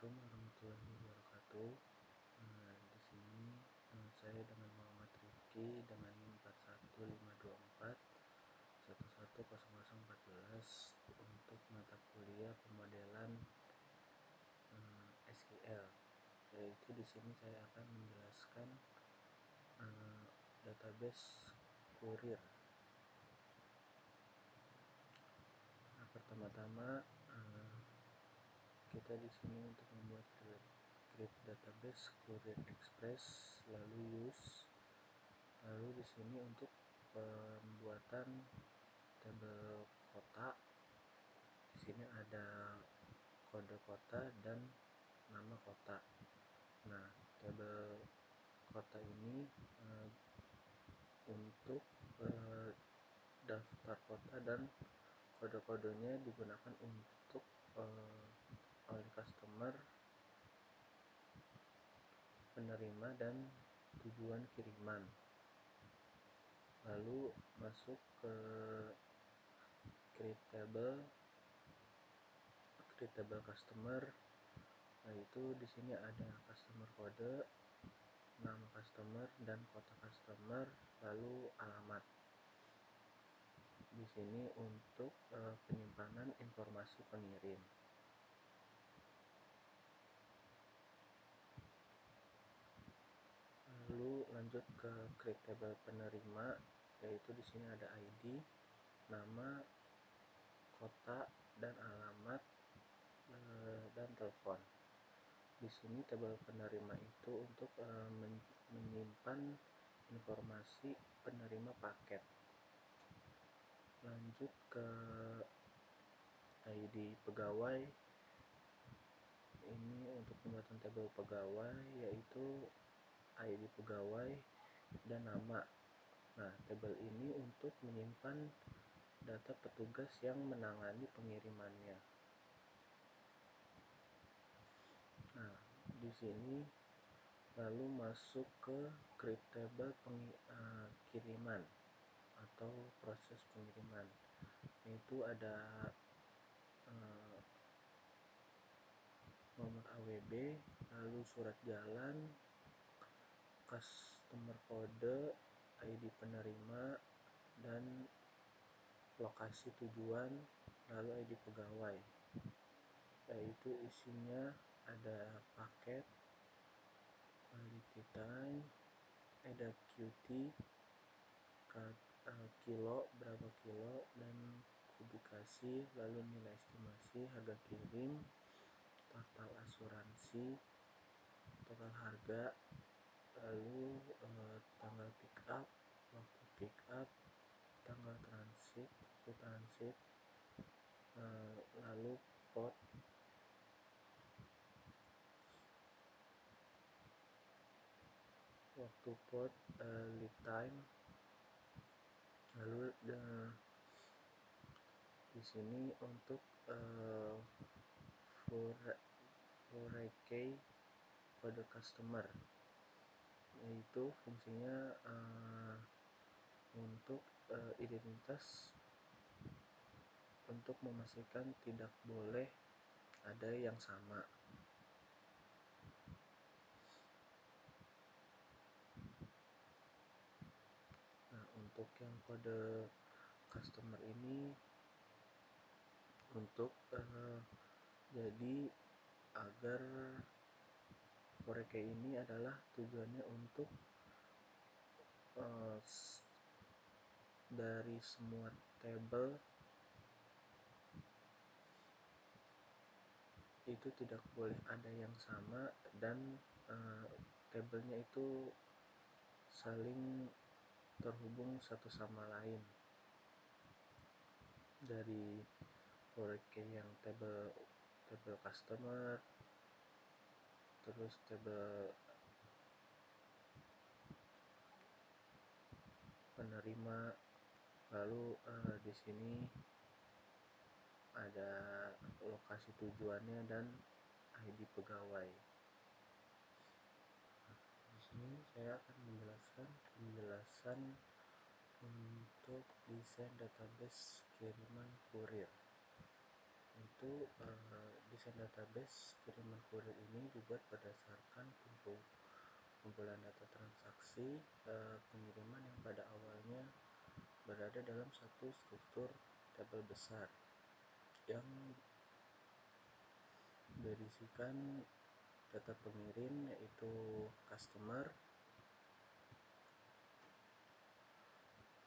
Assalamualaikum warahmatullahi wabarakatuh. Di sini saya dengan Muhammad Rifki dengan NIM 41524 110014 untuk mata kuliah pemodelan SQL. Yaitu di sini saya akan menjelaskan database kurir. Nah, pertama-tama kita di sini untuk membuat create database Courier Express, lalu use, lalu di sini untuk pembuatan tabel kota. Di sini ada kode kota dan nama kota. Nah, tabel kota ini untuk daftar kota dan kode-kodenya digunakan untuk oleh customer, penerima, dan tujuan kiriman. Lalu masuk ke create table customer. Nah, itu di sini ada customer kode, nama customer, dan kota customer, lalu alamat. Di sini untuk penyimpanan informasi pengirim. Lalu lanjut ke create table penerima, yaitu di sini ada ID, nama, kota, dan alamat, dan telepon. Di sini tabel penerima itu untuk menyimpan informasi penerima paket. Lanjut ke ID pegawai. Ini untuk pembuatan tabel pegawai, yaitu ID pegawai dan nama. Nah, tabel ini untuk menyimpan data petugas yang menangani pengirimannya. Nah, di sini lalu masuk ke create table kiriman atau proses pengiriman. Itu ada nomor AWB, lalu surat jalan, customer kode, ID penerima, dan lokasi tujuan, lalu ID pegawai. Yaitu isinya ada paket, quality time, ada QT, kilo, berapa kilo, dan kubikasi, lalu nilai estimasi, harga kirim, total asuransi, total harga, lalu tanggal pick up, waktu pick up, tanggal transit, waktu transit, lalu pot, waktu pot, lead time. Lalu di sini untuk key kode customer, yaitu fungsinya untuk identitas, untuk memastikan tidak boleh ada yang sama. Nah, untuk yang kode customer ini untuk jadi agar key ini adalah tujuannya untuk dari semua tabel itu tidak boleh ada yang sama dan tabelnya itu saling terhubung satu sama lain. Dari key yang tabel customer, terus tabel penerima, lalu di sini ada lokasi tujuannya dan ID pegawai. Di sini saya akan menjelaskan penjelasan untuk desain database kiriman kurir. itu desain database kiriman kurir ini dibuat berdasarkan kumpulan data transaksi pengiriman yang pada awalnya berada dalam satu struktur tabel besar yang berisikan data pengirim, yaitu customer,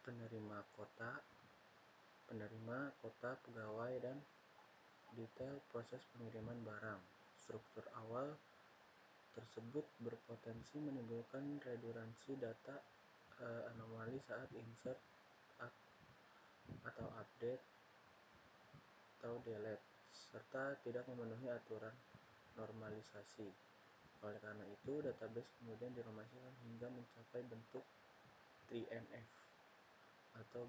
penerima kota, pegawai, dan detail proses pengiriman barang. Struktur awal tersebut berpotensi menimbulkan redundansi data, anomali saat insert atau update atau delete, serta tidak memenuhi aturan normalisasi. Oleh karena itu, database kemudian dinormalisasi hingga mencapai bentuk 3NF atau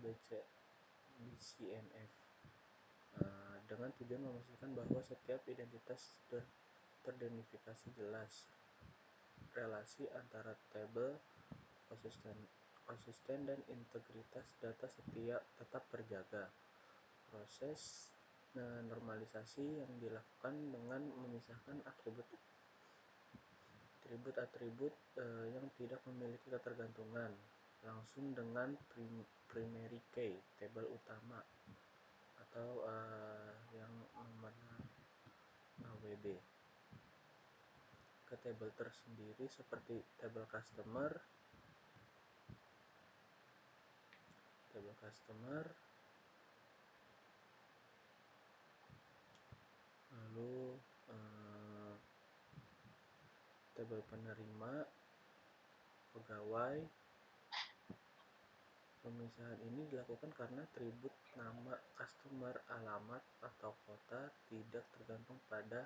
BCNF dengan tujuan memastikan bahwa setiap identitas teridentifikasi jelas. Relasi antara tabel konsisten dan integritas data tetap terjaga. Proses normalisasi yang dilakukan dengan memisahkan atribut yang tidak memiliki ketergantungan langsung dengan primary key, tabel utama, atau yang nomornya AWB, ke tabel tersendiri seperti tabel customer, lalu tabel penerima, pegawai. Pemisahan ini dilakukan karena atribut nama customer, alamat, atau kota tidak tergantung pada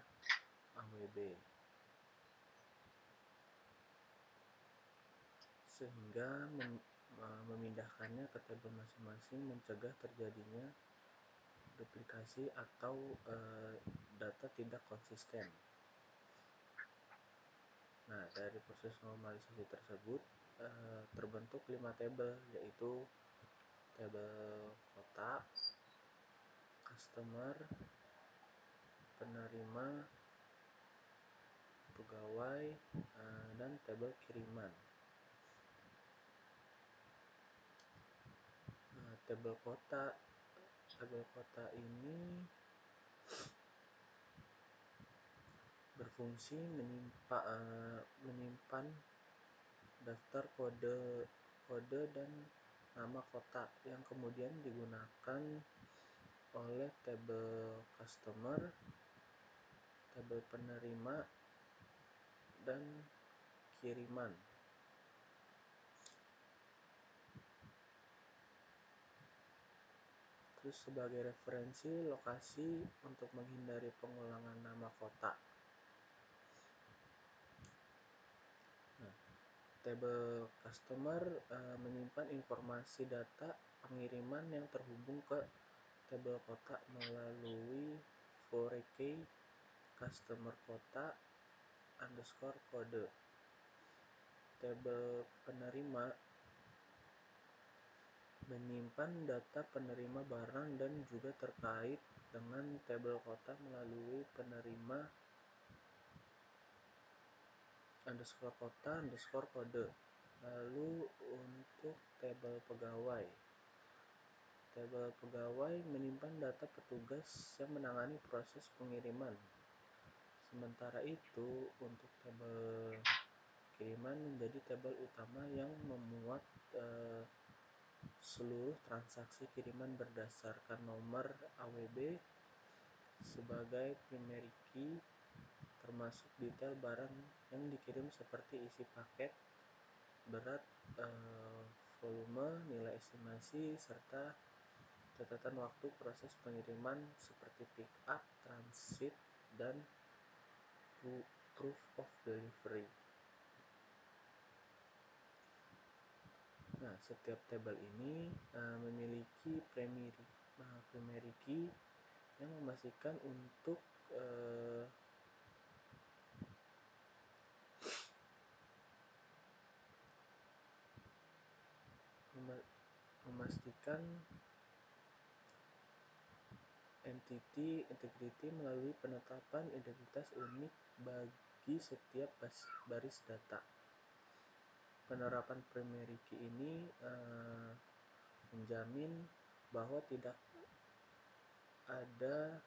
AWB, sehingga memindahkannya ke tabel masing-masing mencegah terjadinya duplikasi atau data tidak konsisten. Nah, dari proses normalisasi tersebut terbentuk 5 tabel, yaitu tabel kota, customer, penerima, pegawai, dan tabel kiriman. Tabel kota ini berfungsi menyimpan daftar kode dan nama kota yang kemudian digunakan oleh tabel customer, tabel penerima, dan kiriman. Terus sebagai referensi lokasi untuk menghindari pengulangan nama kota. Nah, tabel customer menyimpan informasi data pengiriman yang terhubung ke tabel kota melalui key customer kota _kode. Tabel penerima menyimpan data penerima barang dan juga terkait dengan tabel kota melalui penerima _kota _kode. Lalu untuk tabel pegawai menyimpan data petugas yang menangani proses pengiriman. Sementara itu, untuk tabel kiriman menjadi tabel utama yang memuat seluruh transaksi kiriman berdasarkan nomor AWB sebagai primary key, termasuk detail barang yang dikirim seperti isi paket, berat, volume, nilai estimasi, serta catatan waktu proses pengiriman seperti pick up, transit, dan proof of delivery. Nah, setiap tabel ini memiliki primary key yang memastikan untuk entity integrity melalui penetapan identitas unik bagi setiap baris data. Penerapan primary key ini menjamin bahwa tidak ada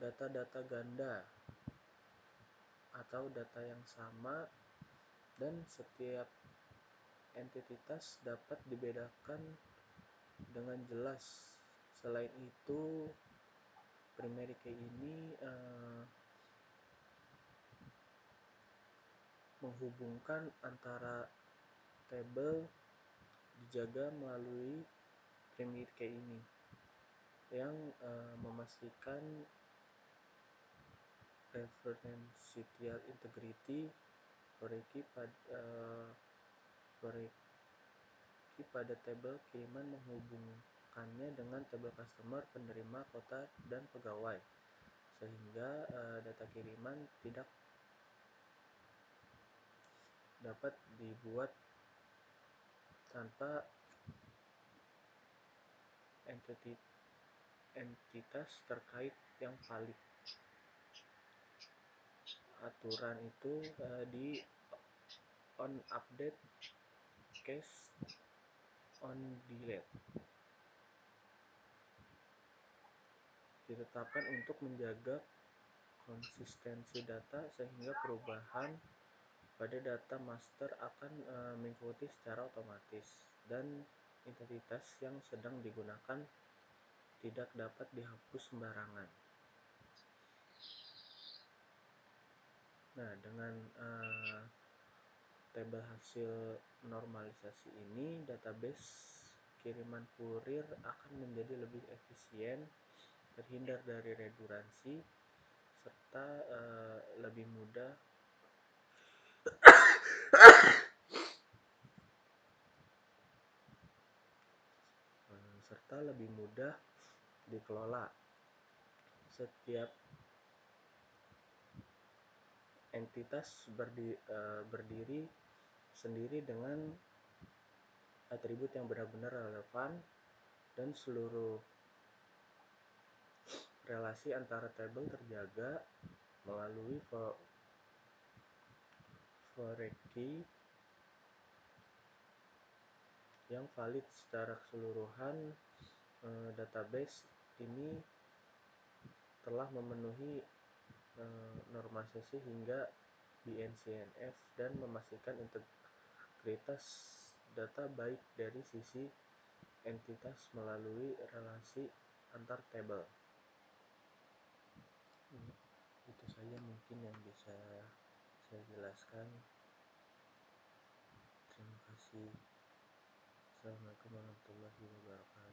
data-data ganda atau data yang sama, dan setiap entitas dapat dibedakan dengan jelas. Selain itu, primary key ini menghubungkan antara tabel dijaga melalui primary key ini, yang memastikan referential integrity. Query pada tabel kiriman menghubungkannya dengan tabel customer, penerima, kota, dan pegawai, sehingga data kiriman tidak dapat dibuat tanpa entitas terkait yang valid. Aturan itu di on update, case on delete, ditetapkan untuk menjaga konsistensi data sehingga perubahan pada data master akan mengikuti secara otomatis, dan identitas yang sedang digunakan tidak dapat dihapus sembarangan. Nah, dengan tabel hasil normalisasi ini, database kiriman kurir akan menjadi lebih efisien, terhindar dari redundansi, serta lebih mudah dikelola. Setiap entitas berdiri sendiri dengan atribut yang benar-benar relevan, dan seluruh relasi antara tabel terjaga melalui foreign key yang valid secara keseluruhan. Database ini telah memenuhi normalisasi hingga BNCNF dan memastikan integritas data baik dari sisi entitas melalui relasi antar tabel. Itu saja mungkin yang bisa saya jelaskan. Terima kasih. Assalamualaikum warahmatullahi wabarakatuh.